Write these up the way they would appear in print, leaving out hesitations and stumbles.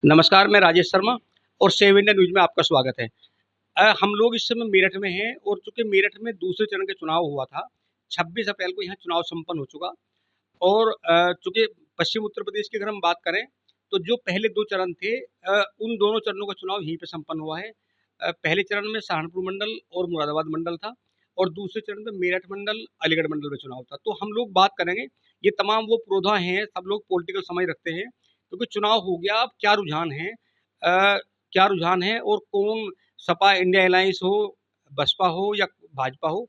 नमस्कार, मैं राजेश शर्मा और सेव इंडिया न्यूज़ में आपका स्वागत है। हम लोग इस समय मेरठ में हैं और चूँकि मेरठ में दूसरे चरण का चुनाव हुआ था, 26 अप्रैल को यहाँ चुनाव संपन्न हो चुका और चूँकि पश्चिम उत्तर प्रदेश की अगर हम बात करें, तो जो पहले 2 चरण थे उन दोनों चरणों का चुनाव यहीं पे संपन्न हुआ है। पहले चरण में सहारनपुर मंडल और मुरादाबाद मंडल था और दूसरे चरण में मेरठ मंडल, अलीगढ़ मंडल में चुनाव था। तो हम लोग बात करेंगे, ये तमाम वो पुरोधा हैं, सब लोग पॉलिटिकल समझ रखते हैं, क्योंकि चुनाव हो गया, अब क्या रुझान है और कौन सपा इंडिया अलायंस हो, बसपा हो या भाजपा हो,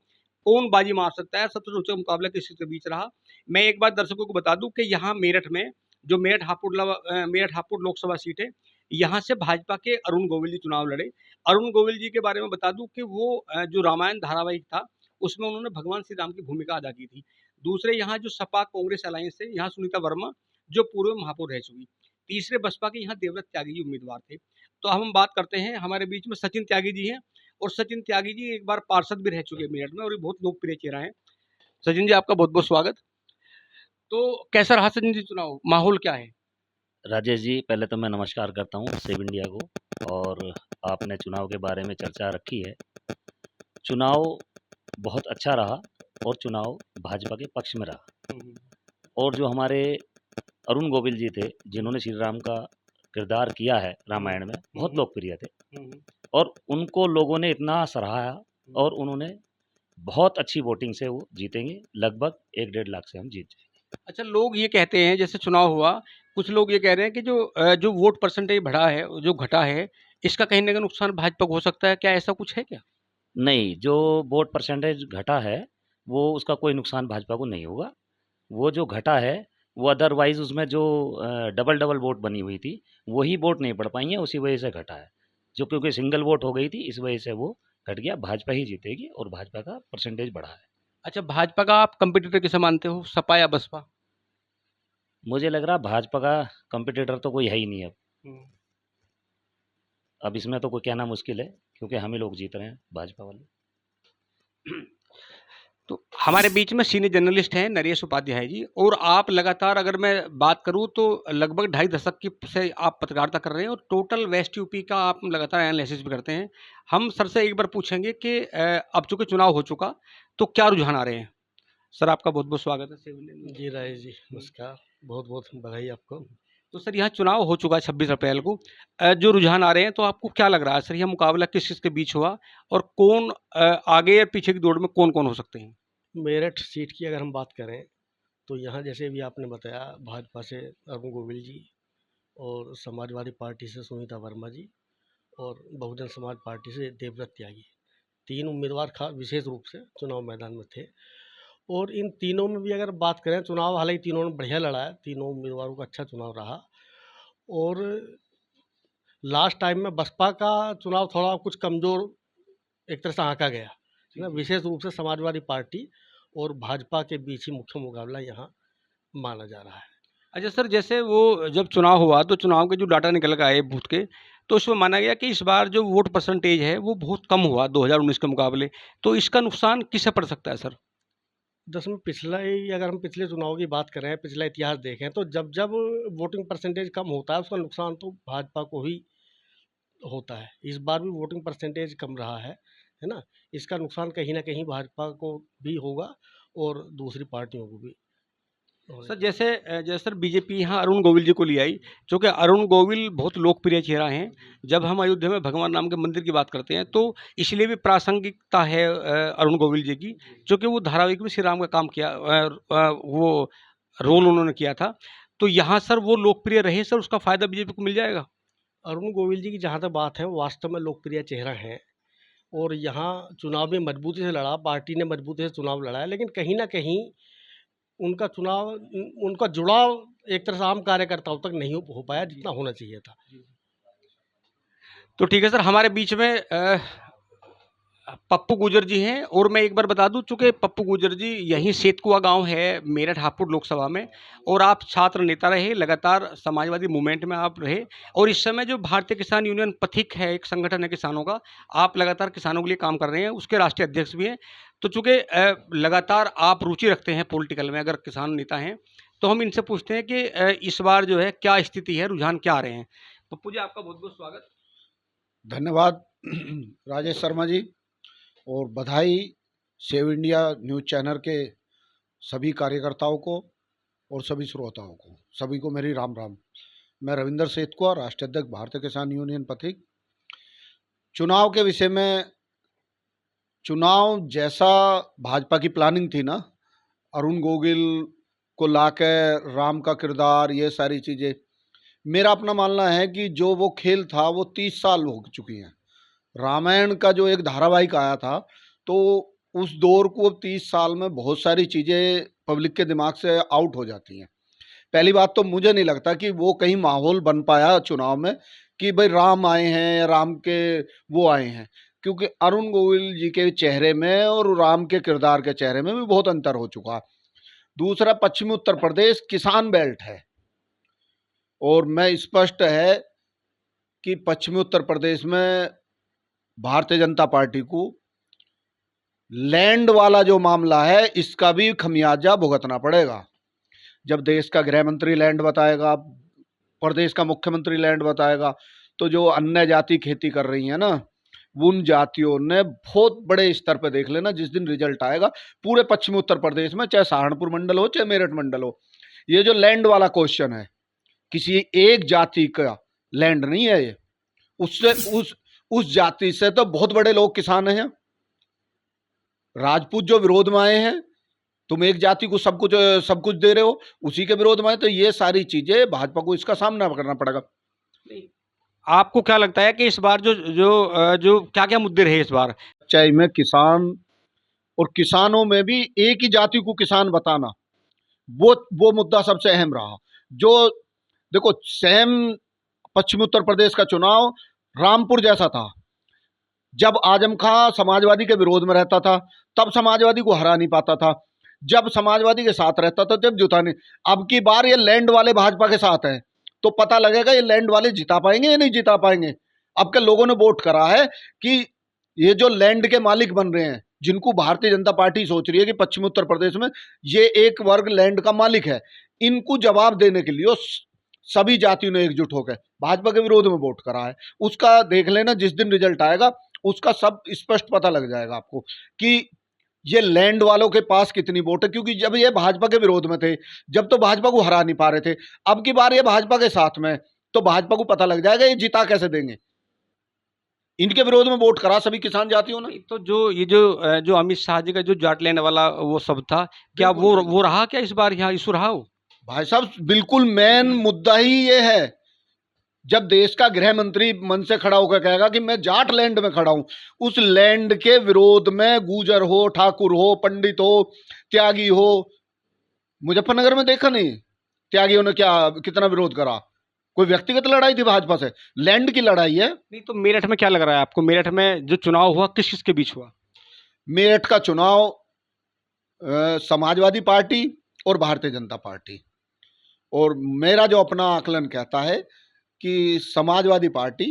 कौन बाजी मार सकता है, सबसे रोचक मुकाबला किसके बीच रहा। मैं एक बात दर्शकों को बता दूं कि यहाँ मेरठ में जो मेरठ हापुड़ लोकसभा सीट है, यहाँ से भाजपा के अरुण गोविल जी चुनाव लड़े। अरुण गोविल जी के बारे में बता दूं कि वो जो रामायण धारावाहिक था, उसमें उन्होंने भगवान श्री राम की भूमिका अदा की थी। दूसरे यहाँ जो सपा कांग्रेस अलायंस है, यहाँ सुनीता वर्मा जो पूर्व महापौर रह चुकी। तीसरे बसपा के यहाँ देवव्रत त्यागी जी उम्मीदवार थे। तो अब हम बात करते हैं, हमारे बीच में सचिन त्यागी जी हैं और सचिन त्यागी जी एक बार पार्षद भी रह चुके हैं मेरठ में और ये बहुत लोकप्रिय चेहरा है। सचिन जी, आपका बहुत-बहुत स्वागत। तो कैसा रहा सचिन जी चुनाव? माहौल क्या है? राजेश जी, पहले तो मैं नमस्कार करता हूँ सेव इंडिया को। और आपने चुनाव के बारे में चर्चा रखी है। चुनाव बहुत अच्छा रहा और चुनाव भाजपा के पक्ष में रहा। हुँ, हुँ। और जो हमारे अरुण गोविल जी थे, जिन्होंने श्री राम का किरदार किया है हुँ, रामायण में, हुँ, बहुत हुँ, लोकप्रिय थे। हुँ, हुँ, और उनको लोगों ने इतना सराहा हुँ। और उन्होंने बहुत अच्छी वोटिंग से वो जीतेंगे। लगभग 1 डेढ़ लाख से हम जीत जाएँगे। अच्छा, लोग ये कहते हैं जैसे चुनाव हुआ, कुछ लोग ये कह रहे हैं कि जो वोट परसेंटेज बढ़ा है, जो घटा है, इसका कहीं न कहीं नुकसान भाजपा को हो सकता है। क्या ऐसा कुछ है क्या? नहीं, जो वोट परसेंटेज घटा है, वो उसका कोई नुकसान भाजपा को नहीं होगा। वो जो घटा है, वो अदरवाइज़ उसमें जो डबल-डबल वोट बनी हुई थी, वही वोट नहीं पड़ पाई हैं, उसी वजह से घटा है। जो क्योंकि सिंगल वोट हो गई थी, इस वजह से वो घट गया। भाजपा ही जीतेगी और भाजपा का परसेंटेज बढ़ा है। अच्छा, भाजपा का आप कॉम्पिटिटर किसे मानते हो, सपा या बसपा? मुझे लग रहा है भाजपा का कॉम्पिटिटर तो कोई है ही नहीं अब। हुँ। अब इसमें तो कोई कहना मुश्किल है, क्योंकि हम ही लोग जीत रहे हैं, भाजपा वाले। तो हमारे बीच में सीनियर जर्नलिस्ट हैं नरेश उपाध्याय जी और आप लगातार अगर मैं बात करूं तो लगभग 2.5 दशक की से आप पत्रकारिता कर रहे हैं और टोटल वेस्ट यूपी का आप लगातार एनालिसिस भी करते हैं। हम सर से एक बार पूछेंगे कि अब चूंकि चुनाव हो चुका तो क्या रुझान आ रहे हैं। सर, आपका बहुत बहुत स्वागत है सेवन न्यूज़ में। जी राजेश जी, नमस्कार। बहुत-बहुत बधाई आपको। तो सर, यहाँ चुनाव हो चुका है 26 अप्रैल को। जो रुझान आ रहे हैं तो आपको क्या लग रहा है सर, यह मुकाबला किस किस के बीच हुआ और कौन आगे या पीछे की दौड़ में कौन कौन हो सकते हैं? मेरठ सीट की अगर हम बात करें, तो यहाँ जैसे भी आपने बताया भाजपा से अरुण गोविल जी और समाजवादी पार्टी से सुनीता वर्मा जी और बहुजन समाज पार्टी से देवव्रत त्यागी। 3 उम्मीदवार खा विशेष रूप से चुनाव मैदान में थे और इन तीनों में भी अगर बात करें चुनाव हालाँकि तीनों ने बढ़िया लड़ा है, तीनों उम्मीदवारों का अच्छा चुनाव रहा और लास्ट टाइम में बसपा का चुनाव थोड़ा कुछ कमज़ोर एक तरह से आँका गया, है ना? विशेष रूप से समाजवादी पार्टी और भाजपा के बीच ही मुख्य मुकाबला यहाँ माना जा रहा है। अच्छा सर, जैसे वो जब चुनाव हुआ तो चुनाव के जो डाटा निकल के आए बूथ के, तो उसमें माना गया कि इस बार जो वोट परसेंटेज है वो बहुत कम हुआ 2019 के मुकाबले। तो इसका नुकसान किसे पड़ सकता है सर? दरअसल पिछला ही अगर हम पिछले चुनाव की बात करें, पिछला इतिहास देखें तो जब-जब वोटिंग परसेंटेज कम होता है उसका नुकसान तो भाजपा को ही होता है। इस बार भी वोटिंग परसेंटेज कम रहा है ना? इसका नुकसान कहीं न कहीं भाजपा को भी होगा और दूसरी पार्टियों को भी सर, होगा। जैसे सर बीजेपी यहाँ अरुण गोविल जी को ले आई, चूँकि अरुण गोविल बहुत लोकप्रिय चेहरा हैं। जब हम अयोध्या में भगवान राम के मंदिर की बात करते हैं तो इसलिए भी प्रासंगिकता है अरुण गोविल जी की, चूँकि वो धारावाहिक में श्री राम का काम किया वो रोल उन्होंने किया था। तो यहाँ सर वो लोकप्रिय रहे सर, उसका फ़ायदा बीजेपी को मिल जाएगा? अरुण गोविल जी की जहाँ तक बात है, वो वास्तव में लोकप्रिय चेहरा हैं और यहाँ चुनाव भी मजबूती से लड़ा, पार्टी ने मजबूती से चुनाव लड़ा है, लेकिन कहीं न कहीं उनका चुनाव उनका जुड़ाव एक तरह से आम कार्यकर्ताओं तक नहीं हो पाया जितना होना चाहिए था। तो ठीक है सर, हमारे बीच में पप्पू गुर्जर जी हैं और मैं एक बार बता दूं, चूंकि पप्पू गुर्जर जी यहीं सेतकुआ गांव है मेरठ हापुड़ लोकसभा में और आप छात्र नेता रहे, लगातार समाजवादी मूवमेंट में आप रहे और इस समय जो भारतीय किसान यूनियन पथिक है, एक संगठन है किसानों का, आप लगातार किसानों के लिए काम कर रहे हैं, उसके राष्ट्रीय अध्यक्ष भी हैं। तो चूंकि लगातार आप रुचि रखते हैं पॉलिटिकल में, अगर किसान नेता हैं, तो हम इनसे पूछते हैं कि इस बार जो है क्या स्थिति है, रुझान क्या आ रहे हैं? पप्पू जी, आपका बहुत बहुत स्वागत। धन्यवाद राजेश शर्मा जी, और बधाई सेव इंडिया न्यूज़ चैनल के सभी कार्यकर्ताओं को और सभी श्रोताओं को, सभी को मेरी राम राम। मैं रविंदर सेतकुआ, राष्ट्रीय अध्यक्ष भारतीय किसान यूनियन पथिक। चुनाव के विषय में, चुनाव जैसा भाजपा की प्लानिंग थी ना, अरुण गोविल को लाकर राम का किरदार, ये सारी चीज़ें, मेरा अपना मानना है कि जो वो खेल था वो 30 साल हो चुकी हैं। रामायण का जो एक धारावाहिक आया था, तो उस दौर को 30 साल में बहुत सारी चीज़ें पब्लिक के दिमाग से आउट हो जाती हैं। पहली बात तो मुझे नहीं लगता कि वो कहीं माहौल बन पाया चुनाव में कि भाई राम आए हैं या राम के वो आए हैं, क्योंकि अरुण गोविल जी के चेहरे में और राम के किरदार के चेहरे में भी बहुत अंतर हो चुका। दूसरा, पश्चिमी उत्तर प्रदेश किसान बेल्ट है, और मैं स्पष्ट है कि पश्चिमी उत्तर प्रदेश में भारतीय जनता पार्टी को लैंड वाला जो मामला है, इसका भी खमियाजा भुगतना पड़ेगा। जब देश का गृह मंत्री लैंड बताएगा, प्रदेश का मुख्यमंत्री लैंड बताएगा, तो जो अन्य जाति खेती कर रही है ना, उन जातियों ने बहुत बड़े स्तर पर, देख लेना जिस दिन रिजल्ट आएगा पूरे पश्चिमी उत्तर प्रदेश में, चाहे सहारनपुर मंडल हो चाहे मेरठ मंडल हो, ये जो लैंड वाला क्वेश्चन है, किसी एक जाति का लैंड नहीं है ये, उससे उस जाति से तो बहुत बड़े लोग किसान हैं। राजपूत जो विरोध में आए हैं, तुम एक जाति को सब कुछ दे रहे हो, उसी के विरोध में आए, तो ये सारी चीजें भाजपा को इसका सामना करना पड़ेगा। आपको क्या लगता है कि इस बार जो क्या क्या मुद्दे रहे इस बार? चाहे मैं किसान, और किसानों में भी एक ही जाति को किसान बताना, वो मुद्दा सबसे अहम रहा। जो देखो, सेम पश्चिमी उत्तर प्रदेश का चुनाव रामपुर जैसा था। जब आजम खां समाजवादी के विरोध में रहता था, तब समाजवादी को हरा नहीं पाता था। जब समाजवादी के साथ रहता था, तब जुटा नहीं। अब की बार ये लैंड वाले भाजपा के साथ हैं, तो पता लगेगा ये लैंड वाले जिता पाएंगे या नहीं जिता पाएंगे। अब के लोगों ने वोट करा है कि ये जो लैंड के मालिक बन रहे हैं, जिनको भारतीय जनता पार्टी सोच रही है कि पश्चिमी उत्तर प्रदेश में ये एक वर्ग लैंड का मालिक है, इनको जवाब देने के लिए सभी जातियों ने एकजुट होकर भाजपा के विरोध में वोट करा है। उसका देख लेना, जिस दिन रिजल्ट आएगा उसका सब स्पष्ट पता लग जाएगा आपको कि ये लैंड वालों के पास कितनी वोट है। क्योंकि जब ये भाजपा के विरोध में थे, जब तो भाजपा को हरा नहीं पा रहे थे, अब की बार ये भाजपा के साथ में, तो भाजपा को पता लग जाएगा ये जिता कैसे देंगे। इनके विरोध में वोट करा सभी किसान जातियों ने। तो जो अमित शाह जी का जो जाट लैंड वाला वो सब था, क्या वो रहा क्या इस बार यहाँ इशू रहा हो? भाई साहब, बिल्कुल मेन मुद्दा ही ये है। जब देश का गृह मंत्री मन से खड़ा होकर कहेगा कि मैं जाट लैंड में खड़ा हूं, उस लैंड के विरोध में गुर्जर हो, ठाकुर हो, पंडित हो, त्यागी हो, मुजफ्फरनगर में देखा नहीं त्यागियों ने कितना विरोध करा। कोई व्यक्तिगत लड़ाई थी भाजपा से, लैंड की लड़ाई है। नहीं तो मेरठ में क्या लग रहा है आपको? मेरठ में जो चुनाव हुआ किस किस के बीच हुआ? मेरठ का चुनाव समाजवादी पार्टी और भारतीय जनता पार्टी, और मेरा जो अपना आकलन कहता है कि समाजवादी पार्टी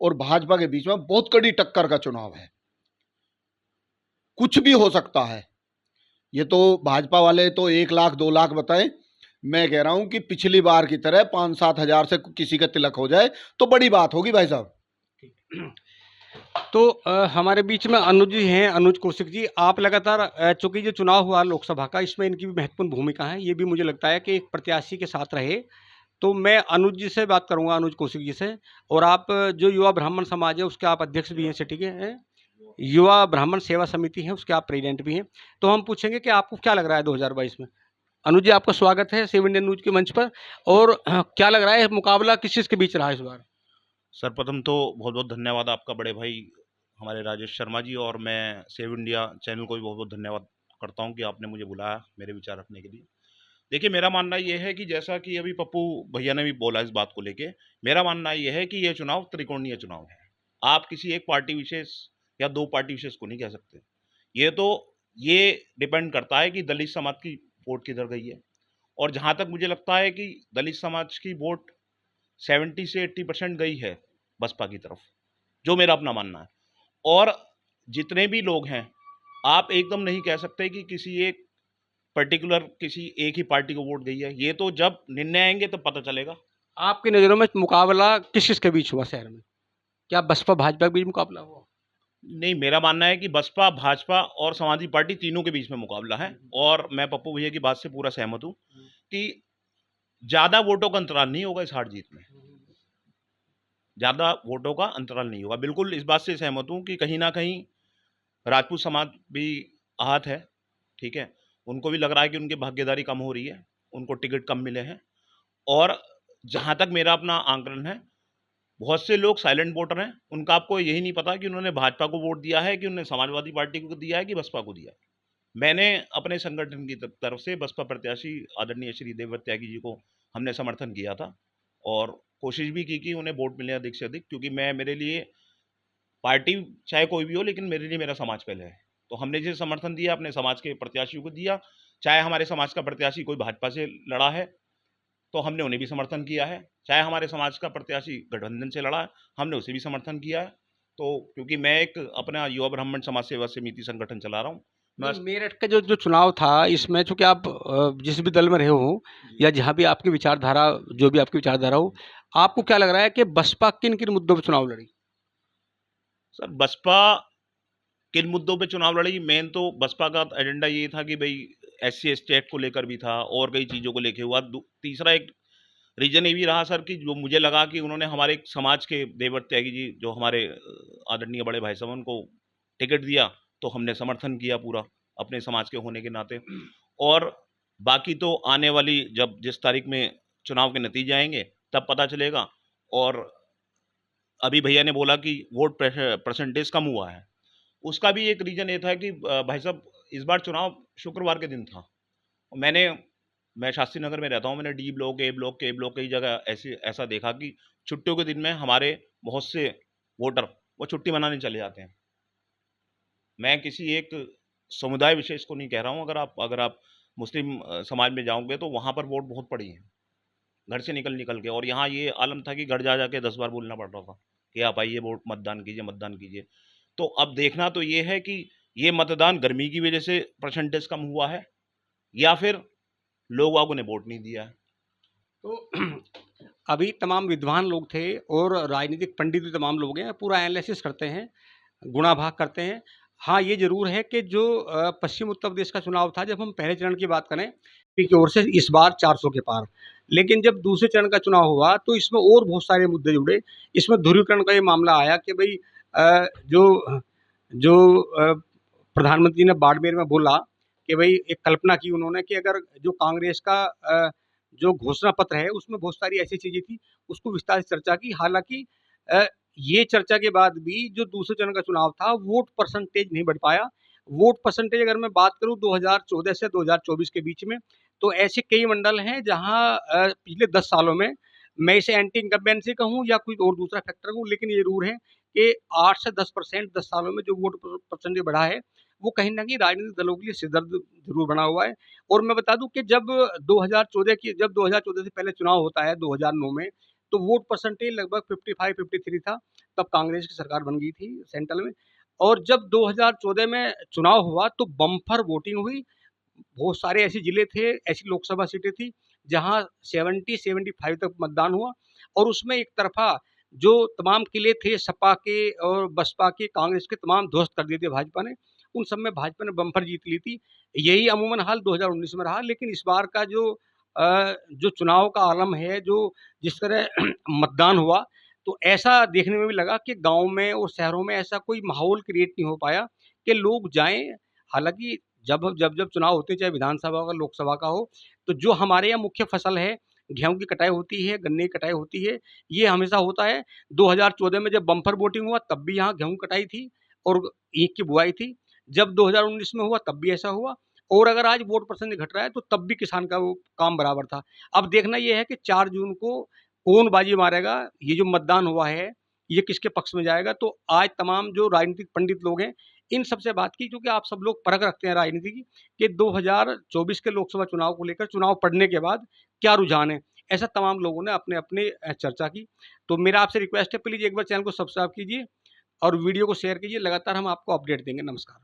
और भाजपा के बीच में बहुत कड़ी टक्कर का चुनाव है। कुछ भी हो सकता है। ये तो भाजपा वाले तो 1 लाख 2 लाख बताएं, मैं कह रहा हूं कि पिछली बार की तरह 5-7 हजार से किसी का तिलक हो जाए तो बड़ी बात होगी भाई साहब। तो हमारे बीच में अनुज जी हैं, अनुज कौशिक जी। आप लगातार चूंकि जो चुनाव हुआ लोकसभा का, इसमें इनकी भी महत्वपूर्ण भूमिका है। ये भी मुझे लगता है कि एक प्रत्याशी के साथ रहे। तो मैं अनुज जी से बात करूंगा, अनुज कौशिक जी से। और आप जो युवा ब्राह्मण समाज है उसके आप अध्यक्ष भी हैं सिटी के हैं, युवा ब्राह्मण सेवा समिति है उसके आप प्रेसिडेंट भी हैं। तो हम पूछेंगे कि आपको क्या लग रहा है 2022 में? अनुज जी, आपका स्वागत है सेव इंडिया न्यूज के मंच पर। और क्या लग रहा है मुकाबला किस चीज़ के बीच रहा इस बार? सर्वप्रथम तो बहुत बहुत धन्यवाद आपका बड़े भाई हमारे राजेश शर्मा जी, और मैं सेव इंडिया चैनल को भी बहुत बहुत धन्यवाद करता हूं कि आपने मुझे बुलाया मेरे विचार रखने के लिए। देखिए, मेरा मानना ये है कि जैसा कि अभी पप्पू भैया ने भी बोला इस बात को लेके, मेरा मानना ये है कि ये चुनाव त्रिकोणीय चुनाव है। आप किसी एक पार्टी विशेष या 2 पार्टी विशेष को नहीं कह सकते। ये डिपेंड करता है कि दलित समाज की वोट किधर गई है। और जहाँ तक मुझे लगता है कि दलित समाज की वोट 70 से 80% गई है बसपा की तरफ, जो मेरा अपना मानना है। और जितने भी लोग हैं, आप एकदम नहीं कह सकते कि किसी एक पर्टिकुलर किसी एक ही पार्टी को वोट गई है। ये तो जब निर्णय आएंगे तब पता चलेगा। आपकी नज़रों में मुकाबला किस-किस के बीच हुआ शहर में? क्या बसपा भाजपा के बीच मुकाबला हुआ? नहीं, मेरा मानना है कि बसपा, भाजपा और समाजवादी पार्टी तीनों के बीच में मुकाबला है और मैं पप्पू भैया की बात से पूरा सहमत हूँ कि ज़्यादा वोटों का अंतराल नहीं होगा इस हार-जीत में। ज़्यादा वोटों का अंतराल नहीं होगा। बिल्कुल इस बात से सहमत हूँ कि कहीं न कहीं राजपूत समाज भी आहत है, ठीक है? उनको भी लग रहा है कि उनकी भागीदारी कम हो रही है, उनको टिकट कम मिले हैं और जहाँ तक मेरा अपना आंकलन है, बहुत से लोग साइलेंट वोटर हैं, उनका आपको यही नहीं पता कि उन्होंने भाजपा को वोट दिया है कि उन्होंने समाजवादी पार्टी को दिया है कि बसपा को दिया है। मैंने अपने संगठन की तरफ से बसपा प्रत्याशी आदरणीय श्री देवव्रत त्यागी जी को हमने समर्थन किया था और कोशिश भी की कि उन्हें वोट मिले अधिक से अधिक, क्योंकि मेरे लिए पार्टी चाहे कोई भी हो, लेकिन मेरे लिए मेरा समाज पहले है। तो हमने जिसे समर्थन दिया अपने समाज के प्रत्याशियों को दिया, चाहे हमारे समाज का प्रत्याशी कोई भाजपा से लड़ा है तो हमने उन्हें भी समर्थन किया है, चाहे हमारे समाज का प्रत्याशी गठबंधन से लड़ा है, हमने उसे भी समर्थन किया है। तो क्योंकि मैं एक अपना युवा ब्राह्मण समाज सेवा समिति संगठन चला रहा हूँ, मैं मेरठ का जो चुनाव था, इसमें चूँकि आप जिस भी दल में रहे हो या जहाँ भी आपकी विचारधारा जो भी आपकी विचारधारा हो, आपको क्या लग रहा है कि बसपा किन-किन मुद्दों पे चुनाव लड़ी? सर बसपा किन मुद्दों पे चुनाव लड़ी? मेन तो बसपा का एजेंडा ये था कि भई एससी-एसटी एक्ट को लेकर भी था और कई चीज़ों को लेके हुआ। तीसरा एक रीज़न ये भी रहा सर कि जो मुझे लगा कि उन्होंने हमारे एक समाज के देवव्रत त्यागी जी जो हमारे आदरणीय बड़े भाई साहब उनको टिकट दिया, तो हमने समर्थन किया पूरा अपने समाज के होने के नाते। और बाकी तो आने वाली जब जिस तारीख में चुनाव के नतीजे आएँगे, तब पता चलेगा। और अभी भैया ने बोला कि वोट परसेंटेज कम हुआ है। उसका भी एक रीज़न ये था कि भाई साहब इस बार चुनाव शुक्रवार के दिन था। मैं शास्त्री नगर में रहता हूँ, मैंने डी ब्लॉक, ए ब्लॉक, के ब्लॉक कई जगह ऐसा देखा कि छुट्टियों के दिन में हमारे बहुत से वोटर वो छुट्टी मनाने चले जाते हैं। मैं किसी एक समुदाय विशेष को नहीं कह रहा हूँ, अगर आप मुस्लिम समाज में जाओगे तो वहाँ पर वोट बहुत पड़ी हैं, घर से निकल के। और यहाँ ये आलम था कि घर जा के 10 बार बोलना पड़ रहा था कि आप आइए वोट मतदान कीजिए। तो अब देखना तो ये है कि ये मतदान गर्मी की वजह से परसेंटेज कम हुआ है या फिर लोग ने वोट नहीं दिया है। तो अभी तमाम विद्वान लोग थे और राजनीतिक पंडित भी तमाम लोग हैं, पूरा एनालिसिस करते हैं, गुणा भाग करते हैं। हाँ, ये ज़रूर है कि जो पश्चिम उत्तर प्रदेश का चुनाव था, जब हम पहले चरण की बात करें, की ओर से इस बार 400 के पार। लेकिन जब दूसरे चरण का चुनाव हुआ, तो इसमें और बहुत सारे मुद्दे जुड़े। इसमें ध्रुवीकरण का ये मामला आया कि भई जो जो प्रधानमंत्री ने बाड़मेर में बोला कि भई एक कल्पना की उन्होंने कि अगर जो कांग्रेस का जो घोषणा पत्र है, उसमें बहुत सारी ऐसी चीज़ें थी, उसको विस्तार से चर्चा की। हालाँकि ये चर्चा के बाद भी जो दूसरे चरण का चुनाव था, वोट परसेंटेज नहीं बढ़ पाया। वोट परसेंटेज अगर मैं बात करूँ 2014 से 2024 के बीच में, तो ऐसे कई मंडल हैं जहाँ पिछले 10 सालों में, मैं इसे एंटी इनकम्बेंसी कहूँ या कोई और दूसरा फैक्टर कहूँ, लेकिन ये ज़रूर है कि 8 से 10% 10 सालों में जो वोट परसेंटेज बढ़ा है, वो कहीं न कहीं राजनीतिक दलों के लिए सिरदर्द ज़रूर बना हुआ है। और मैं बता दूँ कि जब 2014 से पहले चुनाव होता है 2009 में, तो वोट परसेंटेज लगभग 55-53 था, तब कांग्रेस की सरकार बन गई थी सेंट्रल में। और जब 2014 में चुनाव हुआ तो बम्पर वोटिंग हुई, बहुत सारे ऐसे ज़िले थे, ऐसी लोकसभा सीटें थी, जहाँ 70-75 तक मतदान हुआ और उसमें एक तरफ़ा जो तमाम किले थे सपा के और बसपा के, कांग्रेस के तमाम ध्वस्त कर दिए थे भाजपा ने। उन सब में भाजपा ने बम्पर जीत ली थी। यही अमूमन हाल 2019 में रहा, लेकिन इस बार का जो चुनाव का आलम है, जो जिस तरह मतदान हुआ, तो ऐसा देखने में भी लगा कि गाँव में और शहरों में ऐसा कोई माहौल क्रिएट नहीं हो पाया कि लोग जाएँ। हालाँकि जब चुनाव होते हैं, चाहे विधानसभा का, लोकसभा का हो, तो जो हमारे यहाँ मुख्य फसल है, गेहूँ की कटाई होती है, गन्ने की कटाई होती है, ये हमेशा होता है। 2014 में जब बम्पर वोटिंग हुआ, तब भी यहाँ गेहूँ कटाई थी और ईख की बुआई थी। जब 2019 में हुआ, तब भी ऐसा हुआ। और अगर आज वोट परसेंटेज घट रहा है, तो तब भी किसान का वो काम बराबर था। अब देखना ये है कि 4 जून को कौन बाजी मारेगा, ये जो मतदान हुआ है, ये किसके पक्ष में जाएगा। तो आज तमाम जो राजनीतिक पंडित लोग हैं, इन सबसे बात की, क्योंकि आप सब लोग परख रखते हैं राजनीति की, कि 2024 के लोकसभा चुनाव को लेकर चुनाव पड़ने के बाद क्या रुझान है। ऐसा तमाम लोगों ने अपने-अपने चर्चा की। तो मेरा आपसे रिक्वेस्ट है, प्लीज़ एक बार चैनल को सब्सक्राइब कीजिए और वीडियो को शेयर कीजिए। लगातार हम आपको अपडेट देंगे। नमस्कार।